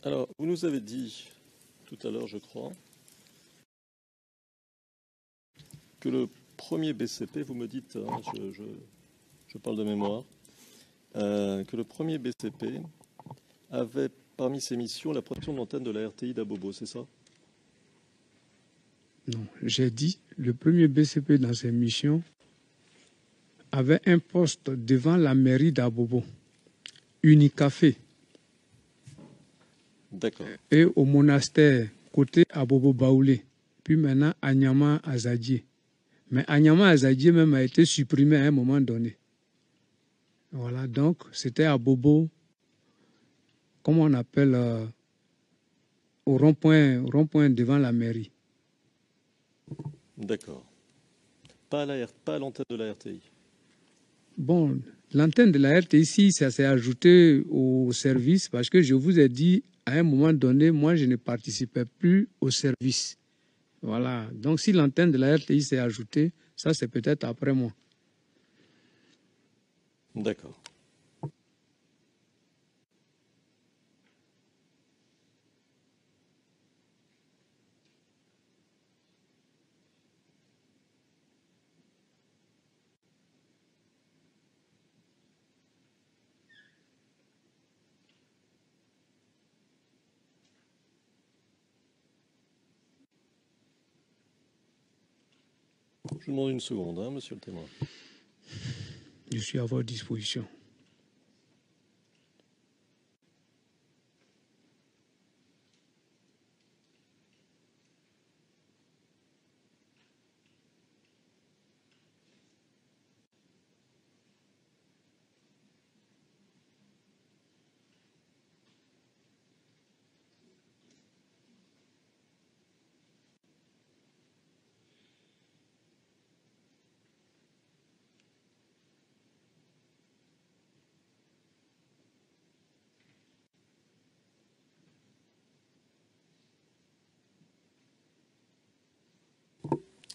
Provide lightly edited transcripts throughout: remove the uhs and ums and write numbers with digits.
Alors, vous nous avez dit tout à l'heure, je crois, que le premier BCP, vous me dites, hein, je parle de mémoire, que le premier BCP avait parmi ses missions la protection de l'antenne de la RTI d'Abobo, c'est ça? Non, j'ai dit, le premier BCP dans ses missions avait un poste devant la mairie d'Abobo, Unicafé. D'accord. Et au monastère, côté Abobo Baoulé, puis maintenant Anyama Azadie. Mais Anyama Azadie même a été supprimé à un moment donné. Voilà, donc c'était Abobo, comment on appelle, au rond-point devant la mairie. D'accord. Pas à l'antenne de la RTI. Bon, l'antenne de la RTI, ça s'est ajouté au service parce que je vous ai dit, à un moment donné, moi, je ne participais plus au service. Voilà. Donc, si l'antenne de la RTI s'est ajoutée, ça, c'est peut-être après moi. D'accord. Je vous demande une seconde, hein, monsieur le témoin. Je suis à votre disposition.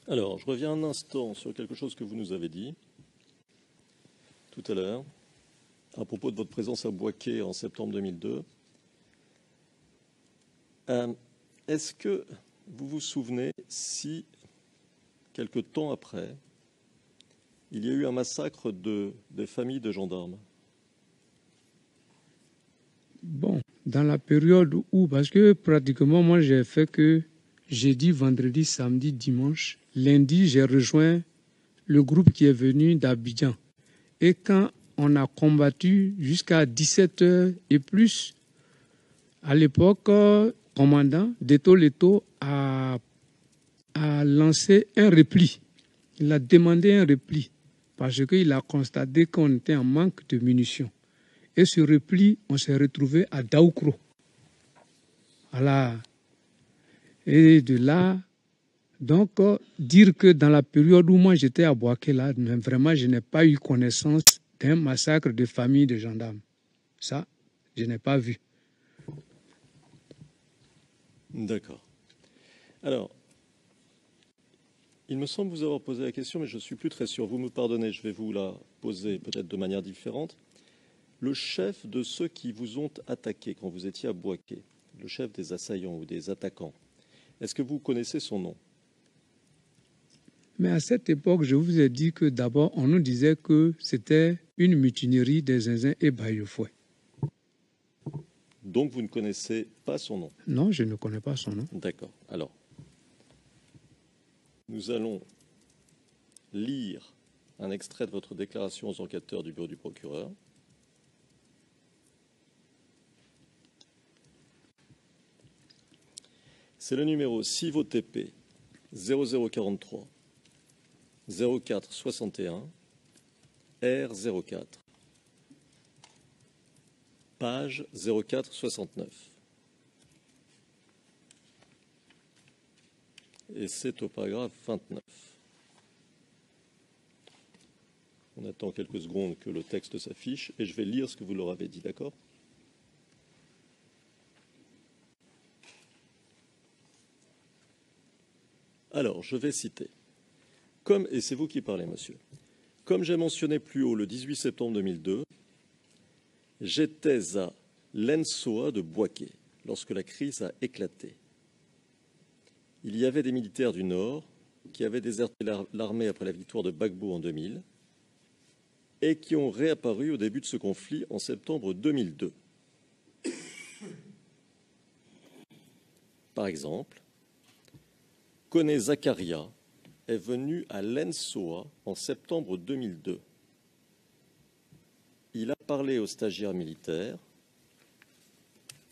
Alors, je reviens un instant sur quelque chose que vous nous avez dit tout à l'heure, à propos de votre présence à Boaké en septembre 2002. Est-ce que vous vous souvenez si, quelque temps après, il y a eu un massacre des familles de gendarmes? Bon, dans la période où, parce que pratiquement, moi, j'ai fait que jeudi, vendredi, samedi, dimanche. Lundi, j'ai rejoint le groupe qui est venu d'Abidjan. Et quand on a combattu jusqu'à 17h et plus, à l'époque, commandant Deto Leto a lancé un repli. Il a demandé un repli parce qu'il a constaté qu'on était en manque de munitions. Et ce repli, on s'est retrouvé à Daoukro. Voilà. Et de là, donc, dire que dans la période où moi j'étais à Boaké, là, vraiment, je n'ai pas eu connaissance d'un massacre de familles de gendarmes. Ça, je n'ai pas vu. D'accord. Alors, il me semble vous avoir posé la question, mais je ne suis plus très sûr. Vous me pardonnez, je vais vous la poser peut-être de manière différente. Le chef de ceux qui vous ont attaqué quand vous étiez à Boaké, le chef des assaillants ou des attaquants, est-ce que vous connaissez son nom? Mais à cette époque, je vous ai dit que d'abord, on nous disait que c'était une mutinerie des Zinzins et Bayefoué. Donc vous ne connaissez pas son nom? Non, je ne connais pas son nom. D'accord. Alors, nous allons lire un extrait de votre déclaration aux enquêteurs du bureau du procureur. C'est le numéro CIVOTP 0043 04 61 R04, page 04 69. Et c'est au paragraphe 29. On attend quelques secondes que le texte s'affiche et je vais lire ce que vous leur avez dit, d'accord? Alors, je vais citer. Et c'est vous qui parlez, monsieur. Comme j'ai mentionné plus haut le 18 septembre 2002, j'étais à l'ENSOA de Boaké, lorsque la crise a éclaté. Il y avait des militaires du Nord qui avaient déserté l'armée après la victoire de Gbagbo en 2000 et qui ont réapparu au début de ce conflit en septembre 2002. Par exemple, Koné Zakaria est venu à l'ENSOA en septembre 2002. Il a parlé aux stagiaires militaires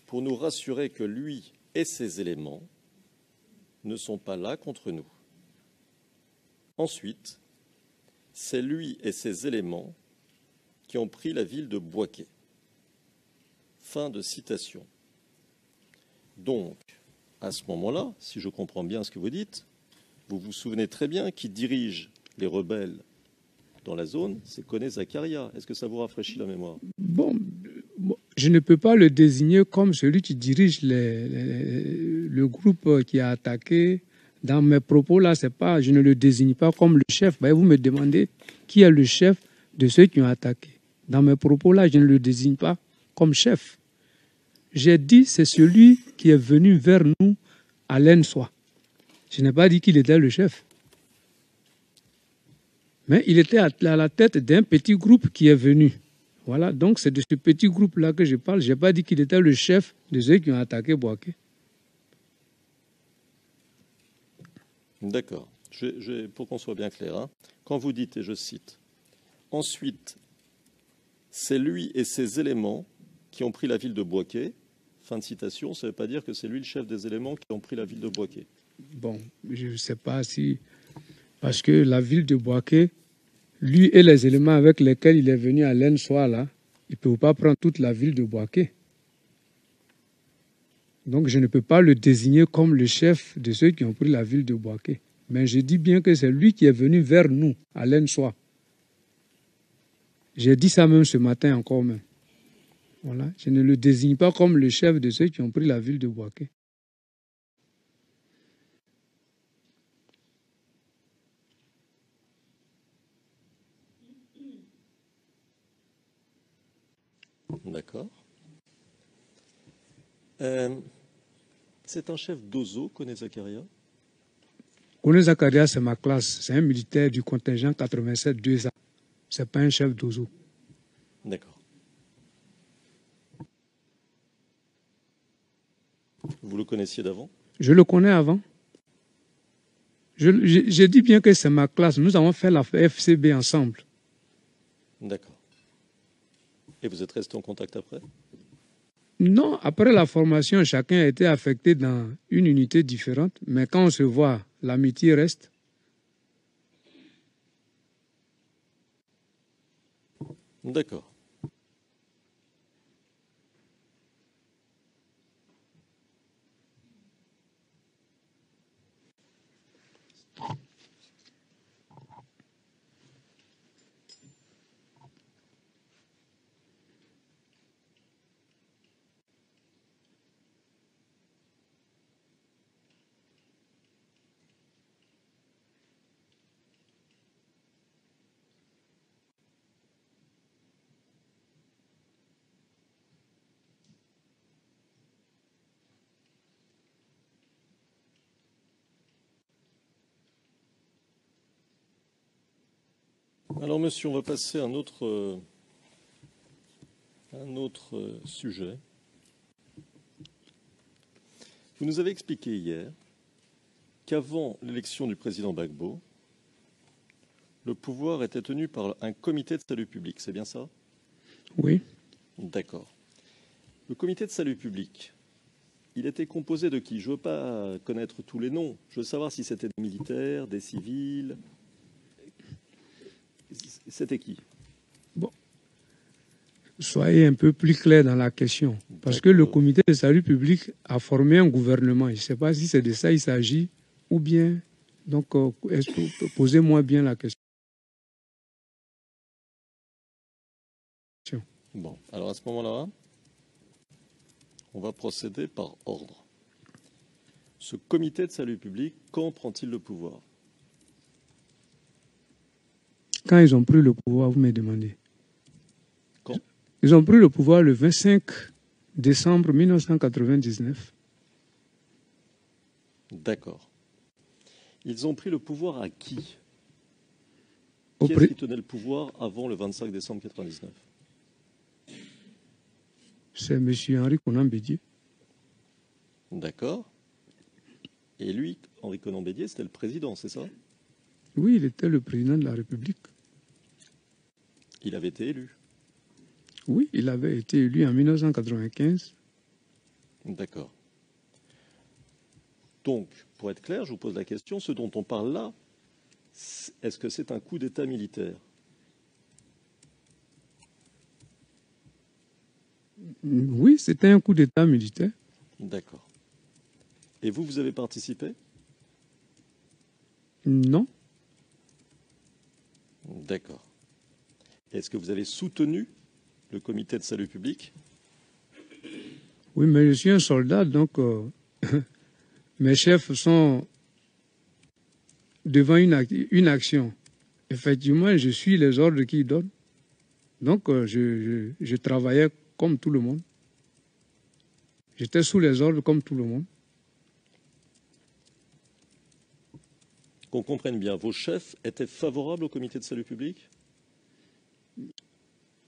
pour nous rassurer que lui et ses éléments ne sont pas là contre nous. Ensuite, c'est lui et ses éléments qui ont pris la ville de Bouaké. Fin de citation. Donc, à ce moment-là, si je comprends bien ce que vous dites, vous vous souvenez très bien qui dirige les rebelles dans la zone, c'est Koné Zakaria. Est-ce que ça vous rafraîchit la mémoire? Bon, je ne peux pas le désigner comme celui qui dirige le groupe qui a attaqué. Dans mes propos, là, c'est pas, je ne le désigne pas comme le chef. Vous me demandez qui est le chef de ceux qui ont attaqué. Dans mes propos, là, je ne le désigne pas comme chef. J'ai dit c'est celui qui est venu vers nous à l'ENSOA. Je n'ai pas dit qu'il était le chef. Mais il était à la tête d'un petit groupe qui est venu. Voilà, donc c'est de ce petit groupe-là que je parle. Je n'ai pas dit qu'il était le chef de ceux qui ont attaqué Bouaké. D'accord. Pour qu'on soit bien clair, hein, quand vous dites, et je cite, ensuite, c'est lui et ses éléments qui ont pris la ville de Bouaké, fin de citation, ça ne veut pas dire que c'est lui le chef des éléments qui ont pris la ville de Bouaké. Bon, je ne sais pas si... Parce que la ville de Bouaké, lui et les éléments avec lesquels il est venu à l'ENSOA, là, il ne peut pas prendre toute la ville de Bouaké. Donc je ne peux pas le désigner comme le chef de ceux qui ont pris la ville de Bouaké. Mais je dis bien que c'est lui qui est venu vers nous, à l'ENSOA. J'ai dit ça même ce matin encore même. Voilà. Je ne le désigne pas comme le chef de ceux qui ont pris la ville de Bouaké. D'accord. C'est un chef d'Ozo, Koné Zakaria? Koné Zakaria, c'est ma classe. C'est un militaire du contingent 87-2A. Ce n'est pas un chef d'Ozo. D'accord. Vous le connaissiez d'avant? Je le connais avant. Je dis bien que c'est ma classe. Nous avons fait la FCB ensemble. D'accord. Et vous êtes resté en contact après? Non, après la formation, chacun a été affecté dans une unité différente. Mais quand on se voit, l'amitié reste. D'accord. Alors, monsieur, on va passer à un autre sujet. Vous nous avez expliqué hier qu'avant l'élection du président Gbagbo, le pouvoir était tenu par un comité de salut public, c'est bien ça? Oui. D'accord. Le comité de salut public, il était composé de qui? Je ne veux pas connaître tous les noms. Je veux savoir si c'était des militaires, des civils. C'était qui? Bon. Soyez un peu plus clair dans la question. Parce que le comité de salut public a formé un gouvernement. Je ne sais pas si c'est de ça il s'agit ou bien... Donc, posez-moi bien la question. Bon, alors à ce moment-là, on va procéder par ordre. Ce comité de salut public, quand prend-il le pouvoir? Quand ils ont pris le pouvoir, vous me demandez. Quand? Ils ont pris le pouvoir le 25 Décembre 1999. D'accord. Ils ont pris le pouvoir à qui? Au Qui est-ce qui tenait le pouvoir avant le 25 décembre 1999? C'est M. Henri Konan Bédié. D'accord. Et lui, Henri Konan Bédié, c'était le président, c'est ça? Oui, il était le président de la République. Il avait été élu. Oui, il avait été élu en 1995. D'accord. Donc, pour être clair, je vous pose la question, ce dont on parle là, est-ce que c'est un coup d'État militaire? Oui, c'était un coup d'État militaire. D'accord. Et vous, vous avez participé? Non. D'accord. Est-ce que vous avez soutenu le comité de salut public? Oui, mais je suis un soldat, donc mes chefs sont devant une action. Effectivement, je suis les ordres qu'ils donnent. Donc, je travaillais comme tout le monde. J'étais sous les ordres comme tout le monde. Qu'on comprenne bien, vos chefs étaient favorables au comité de salut public?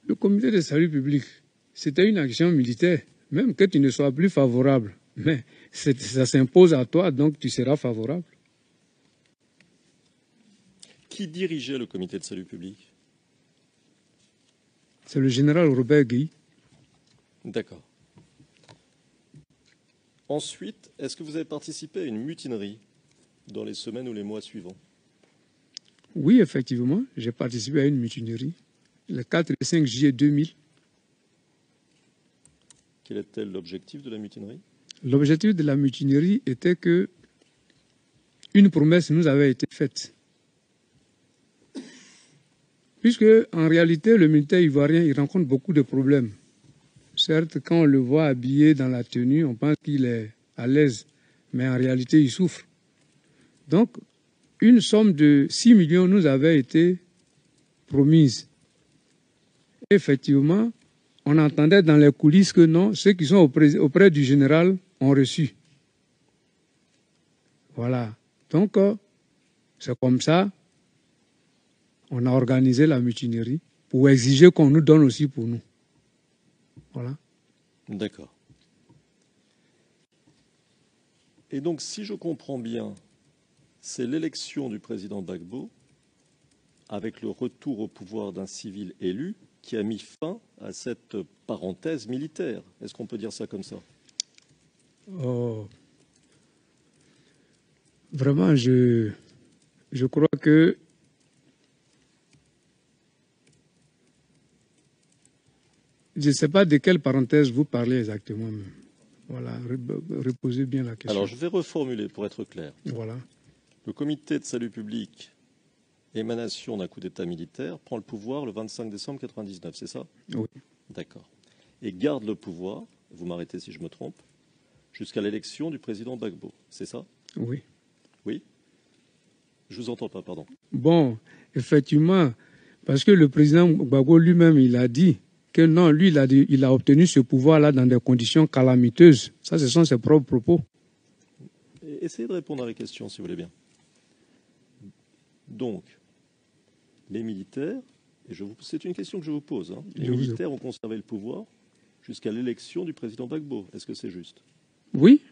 Le comité de salut public, c'était une action militaire, même que tu ne sois plus favorable. Mais ça s'impose à toi, donc tu seras favorable. Qui dirigeait le comité de salut public? C'est le général Robert Guy. D'accord. Ensuite, est-ce que vous avez participé à une mutinerie dans les semaines ou les mois suivants? Oui, effectivement, j'ai participé à une mutinerie le 4 et 5 juillet 2000. Quel était l'objectif de la mutinerie? L'objectif de la mutinerie était que une promesse nous avait été faite. Puisque, en réalité, le militaire ivoirien, il rencontre beaucoup de problèmes. Certes, quand on le voit habillé dans la tenue, on pense qu'il est à l'aise, mais en réalité, il souffre. Donc, une somme de 6 millions nous avait été promise. Effectivement, on entendait dans les coulisses que non, ceux qui sont auprès du général ont reçu. Voilà. Donc, c'est comme ça, on a organisé la mutinerie pour exiger qu'on nous donne aussi pour nous. Voilà. D'accord. Et donc, si je comprends bien, c'est l'élection du président Gbagbo, avec le retour au pouvoir d'un civil élu, qui a mis fin à cette parenthèse militaire. Est-ce qu'on peut dire ça comme ça? Oh. Vraiment, je crois que je ne sais pas de quelle parenthèse vous parlez exactement. Voilà, reposez bien la question. Alors, je vais reformuler pour être clair. Voilà. Le comité de salut public, émanation d'un coup d'État militaire, prend le pouvoir le 25 décembre 1999, c'est ça? Oui. D'accord. Et garde le pouvoir, vous m'arrêtez si je me trompe, jusqu'à l'élection du président Gbagbo, c'est ça? Oui. Oui? Je vous entends pas, pardon. Bon, effectivement, parce que le président Gbagbo lui-même, il a dit que non, lui, il a obtenu ce pouvoir-là dans des conditions calamiteuses. Ça, ce sont ses propres propos. Essayez de répondre à la question, si vous voulez bien. Donc, les militaires, et c'est une question que je vous pose, hein, les militaires ont conservé le pouvoir jusqu'à l'élection du président Gbagbo. Est-ce que c'est juste? Oui.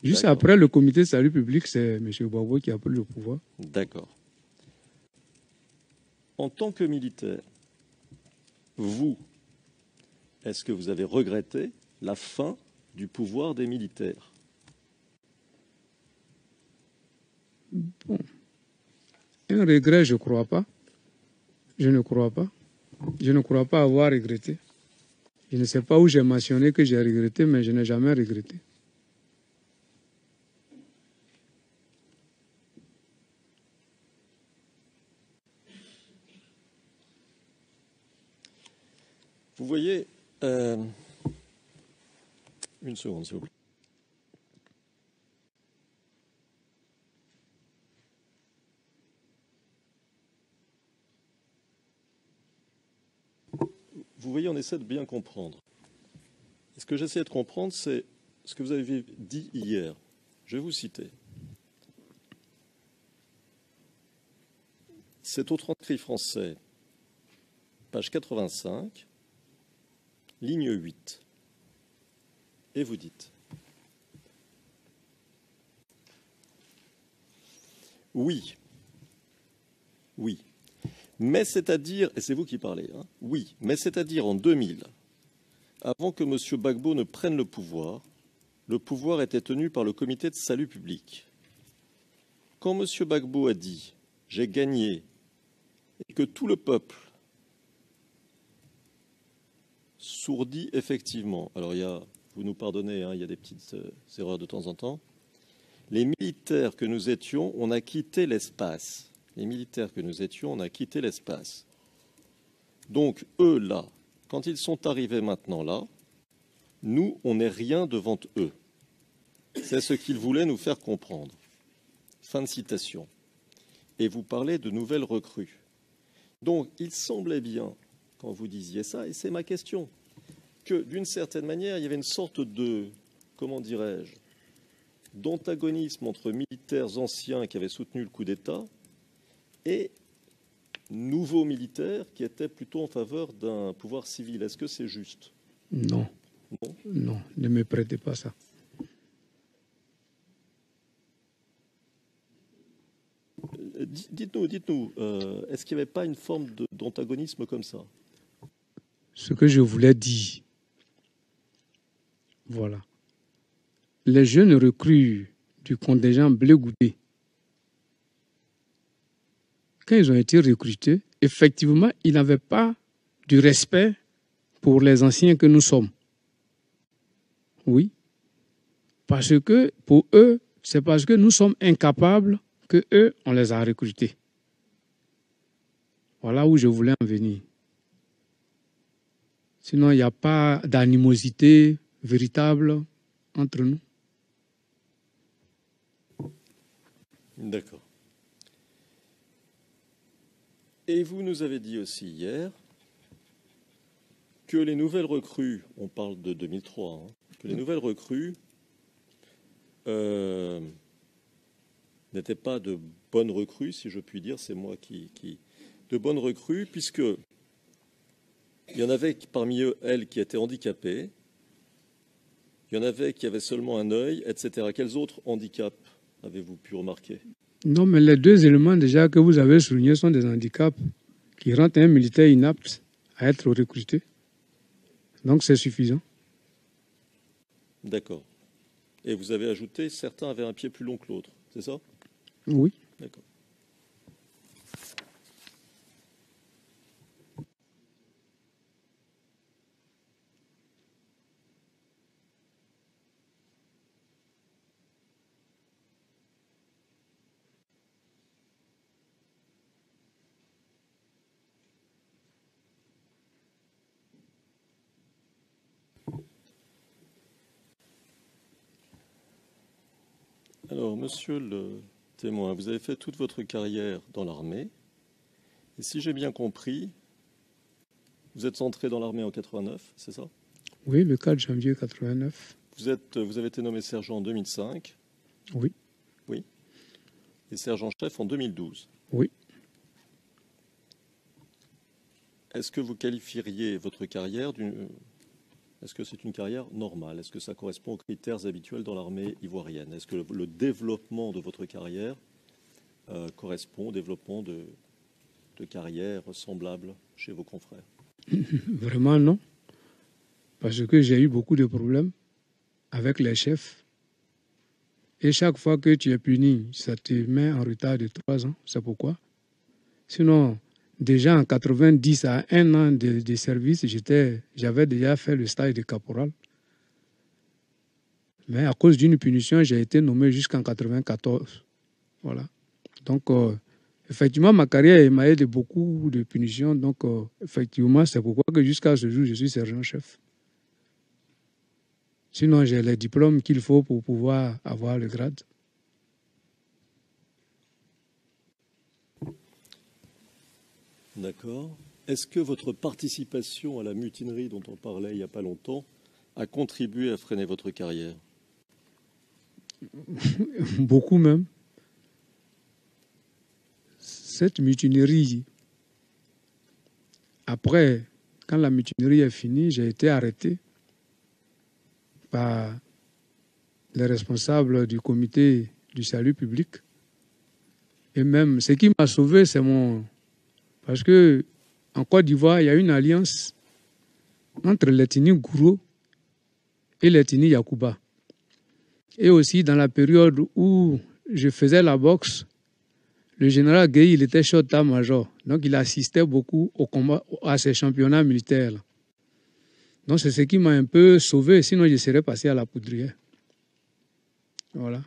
Juste après le comité de salut public, c'est M. Gbagbo qui a pris le pouvoir. D'accord. En tant que militaire, vous, est-ce que vous avez regretté la fin du pouvoir des militaires? Bon. Un regret, je ne crois pas. Je ne crois pas. Je ne crois pas avoir regretté. Je ne sais pas où j'ai mentionné que j'ai regretté, mais je n'ai jamais regretté. Vous voyez, une seconde, s'il vous plaît. Vous voyez, on essaie de bien comprendre. Ce que j'essaie de comprendre, c'est ce que vous avez dit hier. Je vais vous citer. C'est au transcrit français, page 85, ligne 8. Et vous dites: oui, oui, mais c'est-à-dire, et c'est vous qui parlez, hein, oui, mais c'est-à-dire en 2000, avant que M. Gbagbo ne prenne le pouvoir était tenu par le comité de salut public. Quand M. Gbagbo a dit « j'ai gagné » et que tout le peuple sourdit effectivement, alors vous nous pardonnez, hein, il y a des petites erreurs de temps en temps, les militaires que nous étions, on a quitté l'espace. Les militaires que nous étions, on a quitté l'espace. Donc, eux, là, quand ils sont arrivés maintenant là, nous, on n'est rien devant eux. C'est ce qu'ils voulaient nous faire comprendre. Fin de citation. Et vous parlez de nouvelles recrues. Donc, il semblait bien, quand vous disiez ça, et c'est ma question, que d'une certaine manière, il y avait une sorte de, comment dirais-je, d'antagonisme entre militaires anciens qui avaient soutenu le coup d'État et nouveaux militaires qui étaient plutôt en faveur d'un pouvoir civil. Est-ce que c'est juste? Non. Non. Non, ne me prêtez pas ça. Dites-nous, est-ce qu'il n'y avait pas une forme d'antagonisme comme ça? Ce que je voulais dire, voilà. Les jeunes recrues du contingent Blé Goudé, quand ils ont été recrutés, effectivement, ils n'avaient pas du respect pour les anciens que nous sommes. Oui. Parce que pour eux, c'est parce que nous sommes incapables que eux, on les a recrutés. Voilà où je voulais en venir. Sinon, il n'y a pas d'animosité véritable entre nous. D'accord. Et vous nous avez dit aussi hier que les nouvelles recrues, on parle de 2003, hein, que les nouvelles recrues n'étaient pas de bonnes recrues, si je puis dire, c'est moi qui de bonnes recrues, puisque il y en avait parmi elles qui étaient handicapées, il y en avait qui avaient seulement un œil, etc. Quels autres handicaps avez-vous pu remarquer? Non, mais les deux éléments déjà que vous avez soulignés sont des handicaps qui rendent un militaire inapte à être recruté. Donc c'est suffisant. D'accord. Et vous avez ajouté, certains avaient un pied plus long que l'autre, c'est ça? Oui. D'accord. Alors, monsieur le témoin, vous avez fait toute votre carrière dans l'armée. Et si j'ai bien compris, vous êtes entré dans l'armée en 89, c'est ça? Oui, le 4 janvier 89. Vous avez été nommé sergent en 2005. Oui. Oui. Et sergent-chef en 2012. Oui. Est-ce que vous qualifieriez votre carrière Est-ce que c'est une carrière normale? Est-ce que ça correspond aux critères habituels dans l'armée ivoirienne? Est-ce que le développement de votre carrière correspond au développement de carrières semblables chez vos confrères? Vraiment non. Parce que j'ai eu beaucoup de problèmes avec les chefs. Et chaque fois que tu es puni, ça te met en retard de 3 ans. C'est pourquoi. Sinon, déjà en 90, à 1 an de service, j'avais déjà fait le stage de caporal. Mais à cause d'une punition, j'ai été nommé jusqu'en 94. Voilà. Donc, effectivement, ma carrière m'a aidé beaucoup de punitions. Donc, effectivement, c'est pourquoi que jusqu'à ce jour, je suis sergent-chef. Sinon, j'ai les diplômes qu'il faut pour pouvoir avoir le grade. D'accord. Est-ce que votre participation à la mutinerie dont on parlait il n'y a pas longtemps a contribué à freiner votre carrière? Beaucoup même. Cette mutinerie, après, quand la mutinerie est finie, j'ai été arrêté par les responsables du comité du salut public. Et même, ce qui m'a sauvé, c'est mon... Parce que en Côte d'Ivoire, il y a une alliance entre l'ethnie Gouro et l'ethnie Yakuba. Et aussi, dans la période où je faisais la boxe, le général Gueye, il était chef d'état-major. Donc, il assistait beaucoup au combat, à ces championnats militaires. Donc, c'est ce qui m'a un peu sauvé. Sinon, je serais passé à la poudrière. Voilà.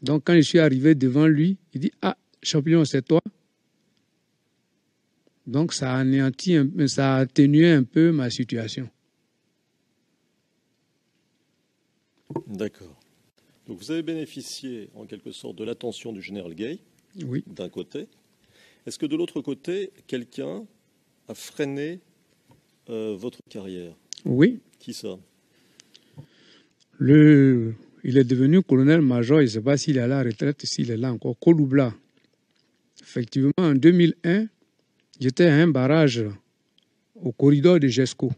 Donc, quand je suis arrivé devant lui, il dit « Ah, champion, c'est toi ?» Donc, ça a anéanti, ça a atténué un peu ma situation. D'accord. Donc, vous avez bénéficié, en quelque sorte, de l'attention du général Gueye, oui, d'un côté. Est-ce que de l'autre côté, quelqu'un a freiné votre carrière? Oui. Qui ça? Il est devenu colonel-major, je ne sais pas s'il est à la retraite, s'il est là encore, Kouloubla. Effectivement, en 2001, j'étais à un barrage au corridor de GESCO.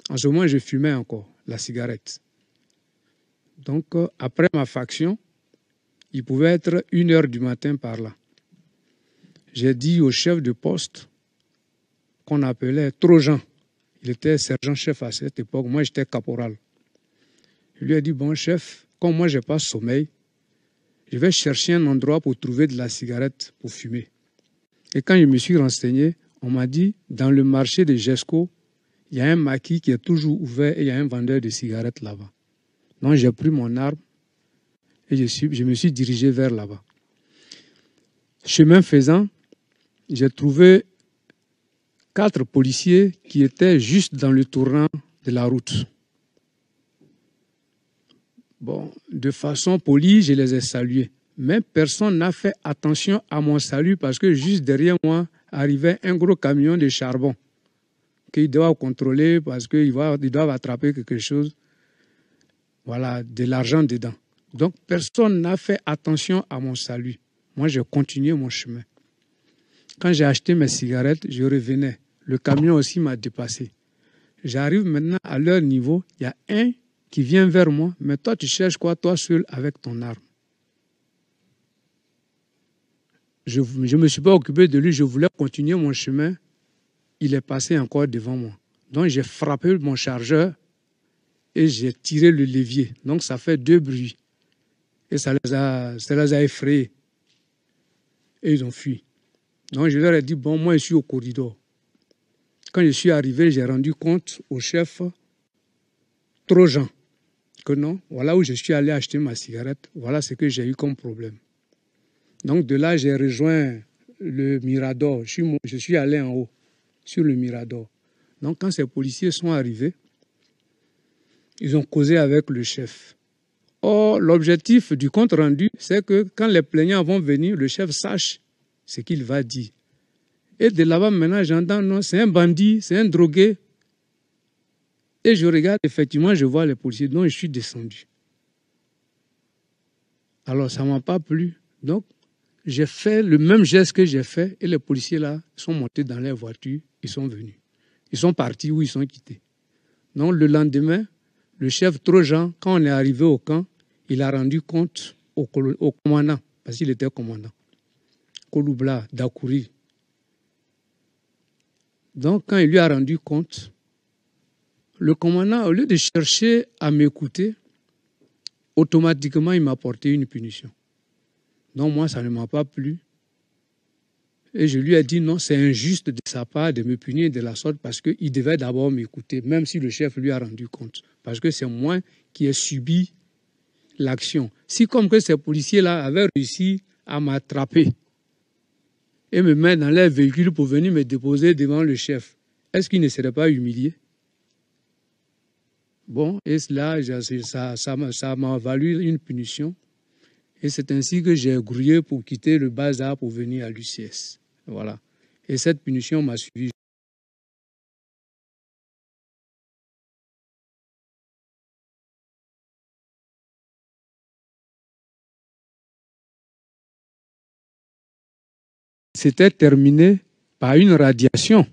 En ce moment, je fumais encore la cigarette. Donc, après ma faction, il pouvait être 1h du matin par là. J'ai dit au chef de poste, qu'on appelait Trojan, il était sergent-chef à cette époque, moi j'étais caporal. Je lui ai dit, bon chef, comme moi je n'ai pas sommeil, je vais chercher un endroit pour trouver de la cigarette pour fumer. Et quand je me suis renseigné, on m'a dit, dans le marché de GESCO, il y a un maquis qui est toujours ouvert et il y a un vendeur de cigarettes là-bas. Donc j'ai pris mon arme et je me suis dirigé vers là-bas. Chemin faisant, j'ai trouvé 4 policiers qui étaient juste dans le tournant de la route. Bon, de façon polie, je les ai salués. Mais personne n'a fait attention à mon salut parce que juste derrière moi arrivait un gros camion de charbon qu'ils doivent contrôler parce qu'ils doivent attraper quelque chose. Voilà, de l'argent dedans. Donc, personne n'a fait attention à mon salut. Moi, j'ai continué mon chemin. Quand j'ai acheté mes cigarettes, je revenais. Le camion aussi m'a dépassé. J'arrive maintenant à leur niveau. Il y a un qui vient vers moi. Mais toi, tu cherches quoi, toi seul, avec ton arme? Je ne me suis pas occupé de lui. Je voulais continuer mon chemin. Il est passé encore devant moi. Donc, j'ai frappé mon chargeur et j'ai tiré le levier. Donc, ça fait 2 bruits. Et ça les a effrayés. Et ils ont fui. Donc, je leur ai dit, bon, moi, je suis au corridor. Quand je suis arrivé, j'ai rendu compte au chef Trojan que non, voilà où je suis allé acheter ma cigarette, voilà ce que j'ai eu comme problème. Donc, de là, j'ai rejoint le Mirador. Je suis allé en haut, sur le Mirador. Donc, quand ces policiers sont arrivés, ils ont causé avec le chef. Or, l'objectif du compte rendu, c'est que quand les plaignants vont venir, le chef sache ce qu'il va dire. Et de là-bas, maintenant, j'entends, non, c'est un bandit, c'est un drogué. Et je regarde, effectivement, je vois les policiers, donc je suis descendu. Alors, ça ne m'a pas plu. Donc, j'ai fait le même geste que j'ai fait, et les policiers, là, sont montés dans leur voiture, ils sont venus. Ils sont partis ou ils sont quittés. Donc, le lendemain, le chef Trojan, quand on est arrivé au camp, il a rendu compte au commandant, parce qu'il était commandant, Kouloubla, Dakouri. Donc, quand il lui a rendu compte, le commandant, au lieu de chercher à m'écouter, automatiquement, il m'a porté une punition. Donc, moi, ça ne m'a pas plu. Et je lui ai dit non, c'est injuste de sa part de me punir de la sorte parce qu'il devait d'abord m'écouter, même si le chef lui a rendu compte. Parce que c'est moi qui ai subi l'action. Si comme que ces policiers-là avaient réussi à m'attraper et me mettre dans leur véhicule pour venir me déposer devant le chef, est-ce qu'il ne serait pas humilié? Bon, et cela, ça m'a valu une punition. Et c'est ainsi que j'ai grouillé pour quitter le bazar pour venir à l'UCS. Voilà. Et cette punition m'a suivi. s'était terminé par une radiation.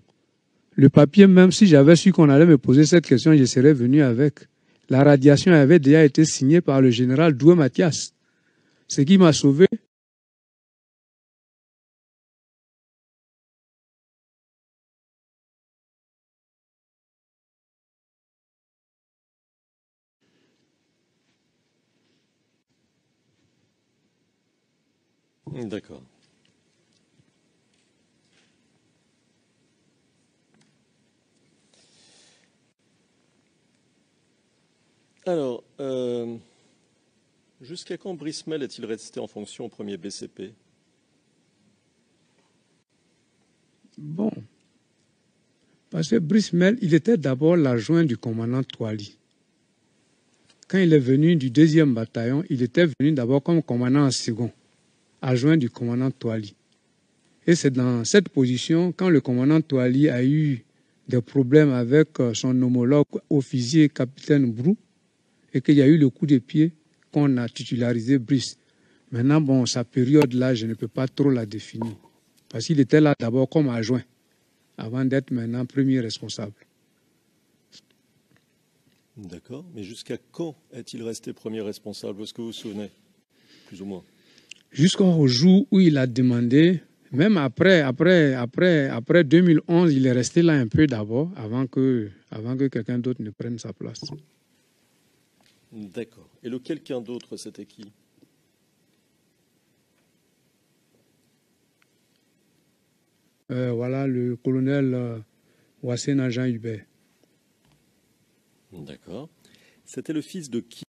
Le papier, même si j'avais su qu'on allait me poser cette question, je serais venu avec. La radiation avait déjà été signée par le général Doué Mathias. Ce qui m'a sauvé. D'accord. Alors, jusqu'à quand Brismel est-il resté en fonction au premier BCP? Bon, parce que Brismel, il était d'abord l'adjoint du commandant Touali. Quand il est venu du 2e bataillon, il était venu d'abord comme commandant en second, adjoint du commandant Touali. Et c'est dans cette position, quand le commandant Touali a eu des problèmes avec son homologue officier capitaine Brou, et qu'il y a eu le coup de pied, qu'on a titularisé Brice. Maintenant, bon, sa période-là, je ne peux pas trop la définir. Parce qu'il était là d'abord comme adjoint, avant d'être maintenant premier responsable. D'accord. Mais jusqu'à quand est-il resté premier responsable? Est-ce que vous vous souvenez? Plus ou moins. Jusqu'au jour où il a demandé, même après 2011, il est resté là un peu d'abord, avant que quelqu'un d'autre ne prenne sa place. D'accord. Et le quelqu'un d'autre, c'était qui? Voilà, le colonel Wassena Jean Hubert. D'accord. C'était le fils de qui?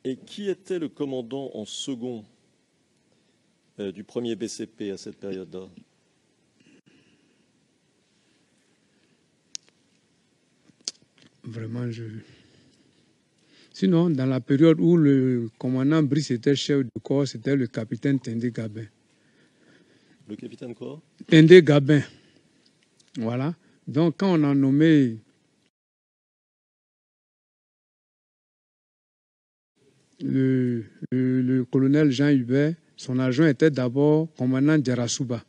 Et qui était le commandant en second du premier BCP à cette période-là? Vraiment, Sinon, dans la période où le commandant Brice était chef de corps, c'était le capitaine Tendé Gabin. Le capitaine quoi? Tendé Gabin. Voilà. Donc, quand on a nommé le colonel Jean Hubert, son adjoint était d'abord commandant Djarasuba.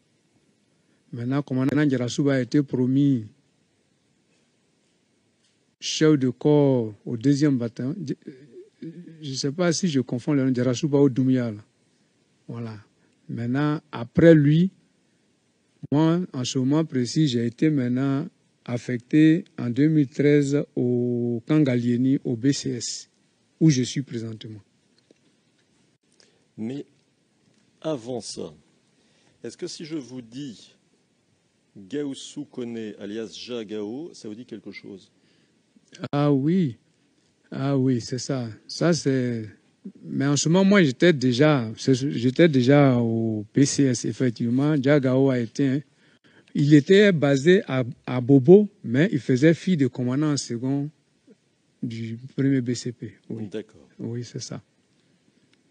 Maintenant, commandant Djarasuba a été promis chef de corps au 2e bataillon. Je ne sais pas si je confonds le nom de Djarasuba ou Doumbia. Voilà. Maintenant, après lui, moi, en ce moment précis, j'ai été maintenant affecté en 2013 au camp Gallieni, au BCS, où je suis présentement. Mais avant ça, est-ce que si je vous dis Gaoussou Kone, alias Jagao, ça vous dit quelque chose? Ah oui, c'est ça. Ça, c'est... Mais en ce moment, moi, j'étais déjà au PCS, effectivement. Jagao a été... Il était basé à Bobo, mais il faisait fi de commandant en second du premier BCP. Oui. D'accord. Oui, c'est ça.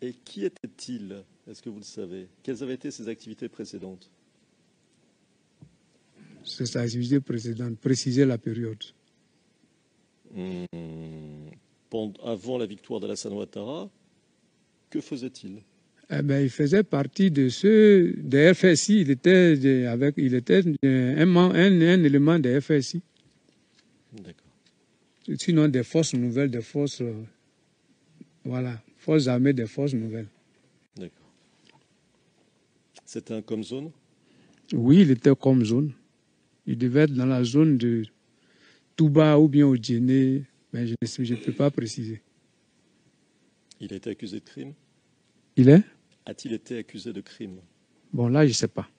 Et qui était-il? Est-ce que vous le savez? Quelles avaient été ses activités précédentes? C'est sa activité précédente, préciser la période. Avant la victoire d'Alassane Ouattara, que faisait-il? Eh ben, il faisait partie de ceux des FSI. Il était un élément des FSI. D'accord. Sinon, des forces nouvelles, des forces, forces armées, des forces nouvelles. D'accord. C'était un comme zone? Oui, il était comme zone. Il devait être dans la zone de Touba ou bien au Djéné, mais je ne peux pas préciser. Il a été accusé de crime? Il est? A-t-il été accusé de crime? Bon, là, je ne sais pas.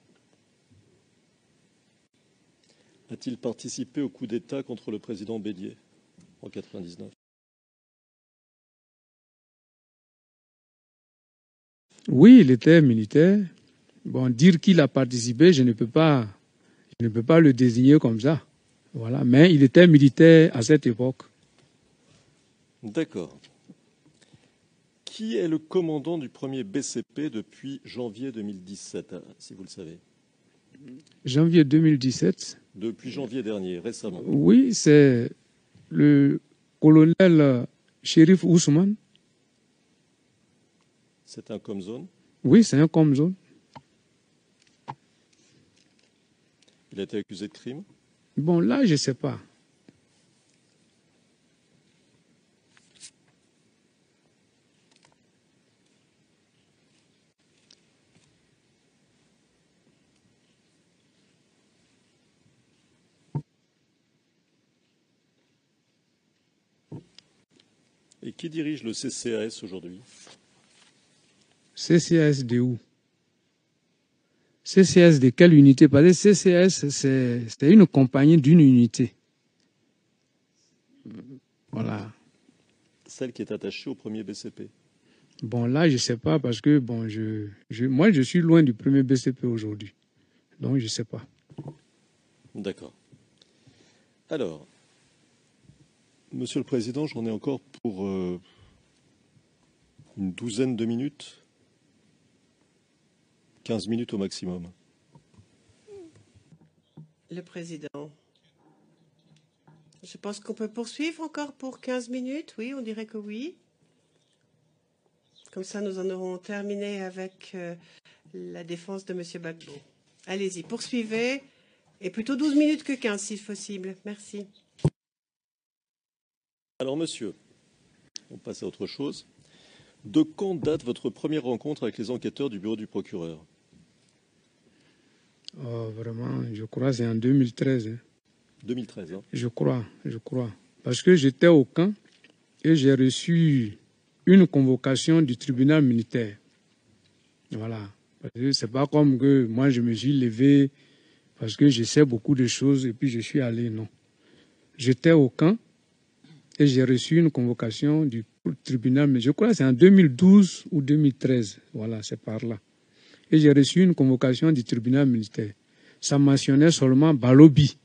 A-t-il participé au coup d'État contre le président Bédier en 1999? Oui, il était militaire. Bon, dire qu'il a participé, je ne peux pas le désigner comme ça. Voilà, mais il était militaire à cette époque. D'accord. Qui est le commandant du premier BCP depuis janvier 2017, si vous le savez? Janvier 2017. Depuis janvier dernier, récemment. Oui, c'est le colonel Chérif Ousmane. C'est un Comzone? Oui, c'est un Comzone. Il a été accusé de crime? Bon, là, je ne sais pas. Et qui dirige le CCAS aujourd'hui? CCAS de où? CCAS de quelle unité? Parce que CCAS, c'est une compagnie d'une unité. Voilà. Celle qui est attachée au premier BCP. Bon, là, je ne sais pas parce que bon, moi, je suis loin du premier BCP aujourd'hui. Donc, je ne sais pas. D'accord. Alors, Monsieur le Président, j'en ai encore pour une douzaine de minutes. 15 minutes au maximum. Le Président. Je pense qu'on peut poursuivre encore pour 15 minutes. Oui, on dirait que oui. Comme ça, nous en aurons terminé avec la défense de M. Gbagbo. Allez-y, poursuivez. Et plutôt 12 minutes que 15, si possible. Merci. Alors, monsieur, on passe à autre chose. De quand date votre première rencontre avec les enquêteurs du bureau du procureur? Vraiment, je crois que c'est en 2013. 2013, hein? Je crois. Parce que j'étais au camp et j'ai reçu une convocation du tribunal militaire. Voilà. Parce que c'est pas comme que moi je me suis levé parce que je sais beaucoup de choses et puis je suis allé, non. J'étais au camp et j'ai reçu une convocation du tribunal, mais je crois que c'est en 2012 ou 2013. Voilà, c'est par là. Et j'ai reçu une convocation du tribunal militaire. Ça mentionnait seulement Balobi.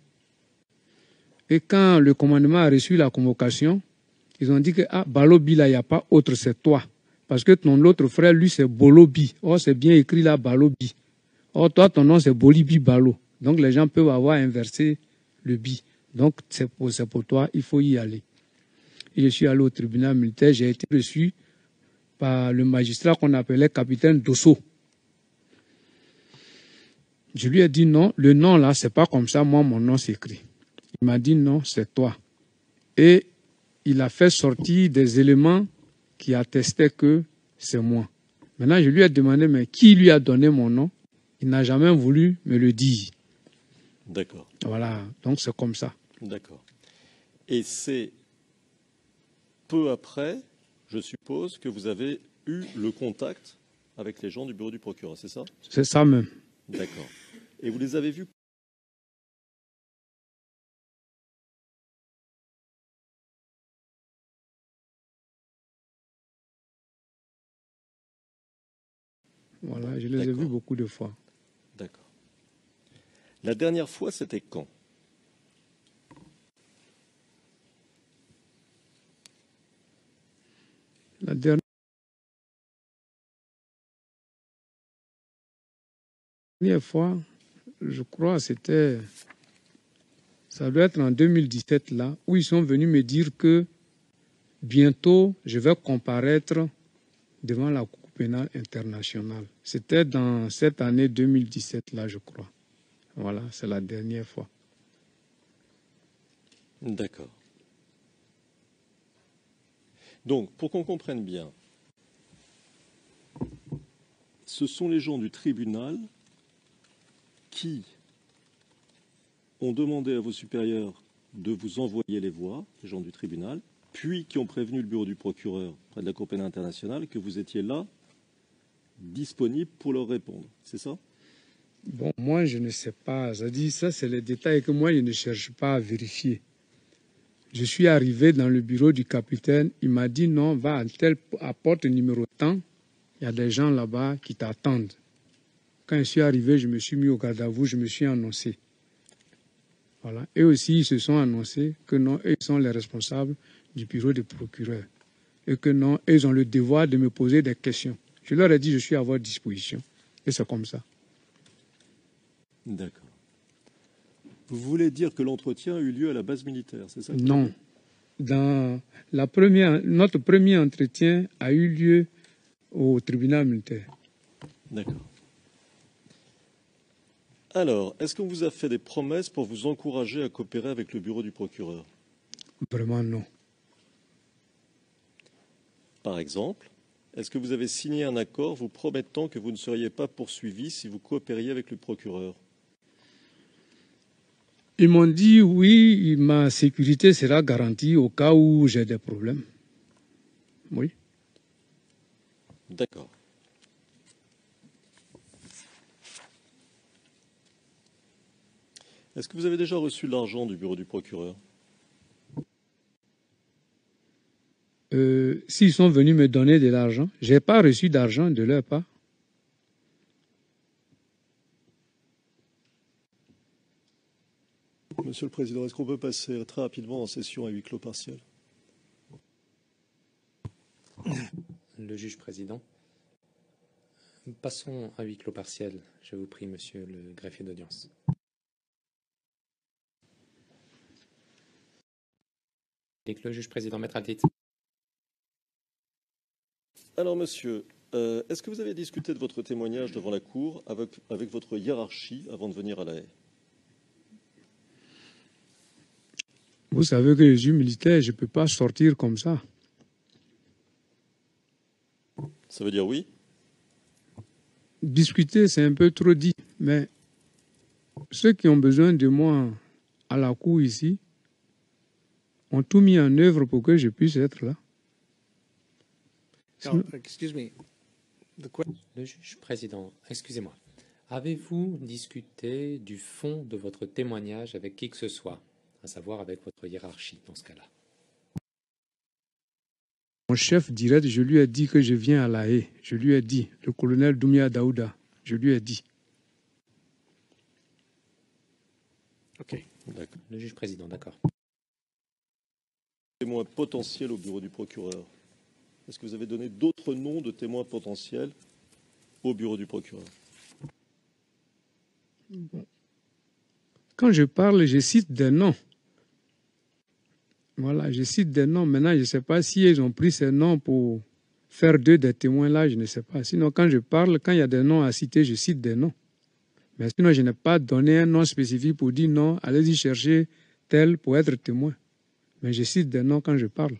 Et quand le commandement a reçu la convocation, ils ont dit que Balobi, là, il n'y a pas autre, c'est toi. Parce que ton autre frère, lui, c'est Bolobi. Or, c'est bien écrit là, Balobi. Or, toi, ton nom, c'est Bolibi Balo. Donc, les gens peuvent avoir inversé le bi. Donc, c'est pour toi, il faut y aller. Et je suis allé au tribunal militaire, j'ai été reçu par le magistrat qu'on appelait capitaine Dosso. Je lui ai dit non, le nom là, c'est pas comme ça, moi, mon nom s'écrit. Il m'a dit non, c'est toi. Et il a fait sortir des éléments qui attestaient que c'est moi. Maintenant, je lui ai demandé, mais qui lui a donné mon nom? Il n'a jamais voulu me le dire. D'accord. Voilà, donc c'est comme ça. D'accord. Et c'est peu après, je suppose, que vous avez eu le contact avec les gens du bureau du procureur, c'est ça? C'est ça même. D'accord. Et vous les avez vus? Voilà, je les ai vus beaucoup de fois. D'accord. La dernière fois, c'était quand? La dernière fois, je crois, ça doit être en 2017 là, où ils sont venus me dire que bientôt, je vais comparaître devant la Cour pénale internationale. C'était dans cette année 2017 là, je crois. Voilà, c'est la dernière fois. D'accord. Donc, pour qu'on comprenne bien, ce sont les gens du tribunal qui ont demandé à vos supérieurs de vous envoyer les voix, les gens du tribunal, puis qui ont prévenu le bureau du procureur près de la Cour pénale internationale que vous étiez là, disponible pour leur répondre. C'est ça? Bon, moi, je ne sais pas. Ça, c'est les détails que moi, je ne cherche pas à vérifier. Je suis arrivé dans le bureau du capitaine. Il m'a dit non, va à porte numéro tant. Il y a des gens là-bas qui t'attendent. Quand je suis arrivé, je me suis mis au garde à vous, je me suis annoncé. Voilà. Eux aussi, ils se sont annoncés que non, eux sont les responsables du bureau des procureurs. et que non, ils ont le devoir de me poser des questions. Je leur ai dit, je suis à votre disposition. Et c'est comme ça. D'accord. Vous voulez dire que l'entretien a eu lieu à la base militaire, c'est ça? Non. Notre premier entretien a eu lieu au tribunal militaire. D'accord. Alors, est-ce qu'on vous a fait des promesses pour vous encourager à coopérer avec le bureau du procureur? Vraiment non. Par exemple, est-ce que vous avez signé un accord vous promettant que vous ne seriez pas poursuivi si vous coopériez avec le procureur? Ils m'ont dit oui, ma sécurité sera garantie au cas où j'ai des problèmes. Oui. D'accord. Est-ce que vous avez déjà reçu l'argent du bureau du procureur? S'ils sont venus me donner de l'argent, je n'ai pas reçu d'argent de leur part. Monsieur le Président, est-ce qu'on peut passer très rapidement en session à huis clos partiel? Le juge président. Passons à huis clos partiel. Je vous prie, monsieur le greffier d'audience. Et que le juge président, maître Altit. Alors, monsieur, est-ce que vous avez discuté de votre témoignage devant la Cour avec votre hiérarchie avant de venir à La Haye? Vous savez que je suis militaire, je ne peux pas sortir comme ça. Ça veut dire oui? Discuter, c'est un peu trop dit, mais ceux qui ont besoin de moi à la Cour ici ont tout mis en œuvre pour que je puisse être là. Le juge président, excusez-moi. Avez-vous discuté du fond de votre témoignage avec qui que ce soit, à savoir avec votre hiérarchie dans ce cas-là? Mon chef direct, je lui ai dit que je viens à La Haye. Je lui ai dit, le colonel Doumbia Daouda, je lui ai dit. Ok. D'accord. Le juge président, d'accord. Témoin potentiel au bureau du procureur. Est-ce que vous avez donné d'autres noms de témoins potentiels au bureau du procureur? Quand je parle, je cite des noms. Voilà, je cite des noms. Maintenant, je ne sais pas si ils ont pris ces noms pour faire d'eux des témoins là, je ne sais pas. Sinon, quand je parle, quand il y a des noms à citer, je cite des noms. Mais sinon, je n'ai pas donné un nom spécifique pour dire non, allez-y chercher tel pour être témoin. Mais je cite des noms quand je parle.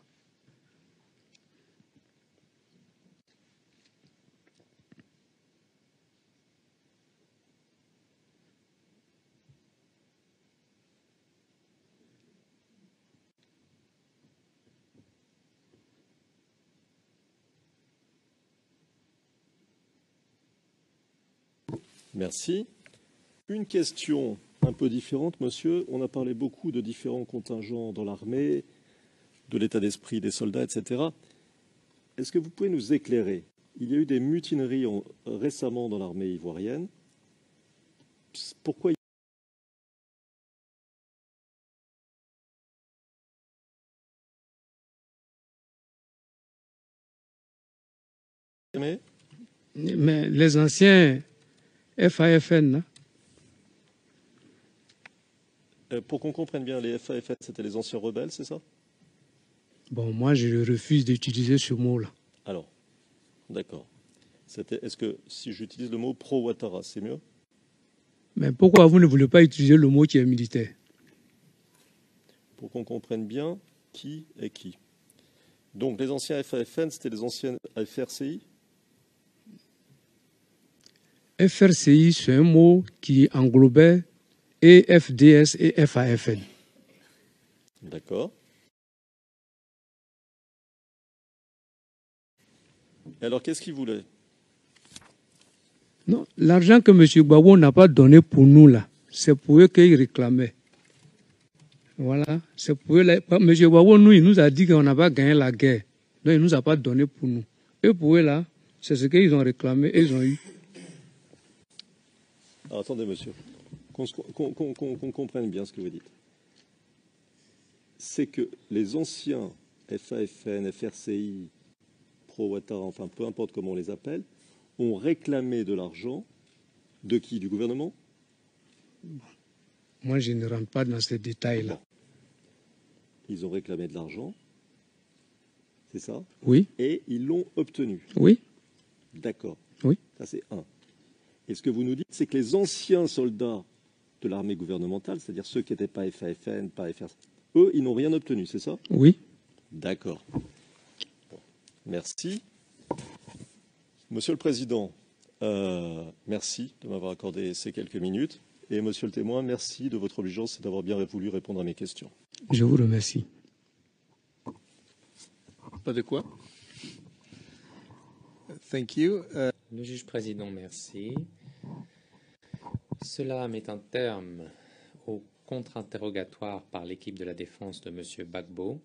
Merci. Une question un peu différente, monsieur. On a parlé beaucoup de différents contingents dans l'armée, de l'état d'esprit des soldats, etc. Est-ce que vous pouvez nous éclairer? Il y a eu des mutineries récemment dans l'armée ivoirienne. Pourquoi Mais les anciens FAFN, pour qu'on comprenne bien, les FAFN, c'était les anciens rebelles, c'est ça? Bon, moi, je refuse d'utiliser ce mot-là. Alors, d'accord. Est-ce que si j'utilise le mot pro-Ouattara, c'est mieux? Mais pourquoi vous ne voulez pas utiliser le mot qui est militaire? Pour qu'on comprenne bien qui est qui. Donc, les anciens FAFN, c'était les anciennes FRCI? FRCI, c'est un mot qui englobait et FDS et FAFN. D'accord. Alors, qu'est-ce qu'ils voulaient? Non, l'argent que M. Gbagbo n'a pas donné pour nous, là, c'est pour eux qu'ils réclamaient. Voilà, c'est pour eux. M. Gbagbo, nous, il nous a dit qu'on n'a pas gagné la guerre. Donc, il ne nous a pas donné pour nous. Et pour eux, là, c'est ce qu'ils ont réclamé et ils ont eu. Alors, attendez, monsieur, qu'on comprenne bien ce que vous dites. C'est que les anciens FAFN, FRCI, Afro Ouattara, enfin peu importe comment on les appelle, ont réclamé de l'argent de qui? Du gouvernement? Moi, je ne rentre pas dans ces détails-là. Ils ont réclamé de l'argent, c'est ça? Oui, Et ils l'ont obtenu. oui, D'accord. oui. Ça, c'est un. Et ce que vous nous dites, c'est que les anciens soldats de l'armée gouvernementale, c'est-à-dire ceux qui n'étaient pas FAFN, pas FR, eux, ils n'ont rien obtenu, c'est ça? Oui. D'accord. Bon. Merci. Monsieur le Président, merci de m'avoir accordé ces quelques minutes. Et Monsieur le témoin, merci de votre obligeance et d'avoir bien voulu répondre à mes questions. Je vous remercie. Pas de quoi? Thank you. Le juge président, merci. Cela met un terme au contre-interrogatoire par l'équipe de la défense de M. Gbagbo.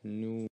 Nous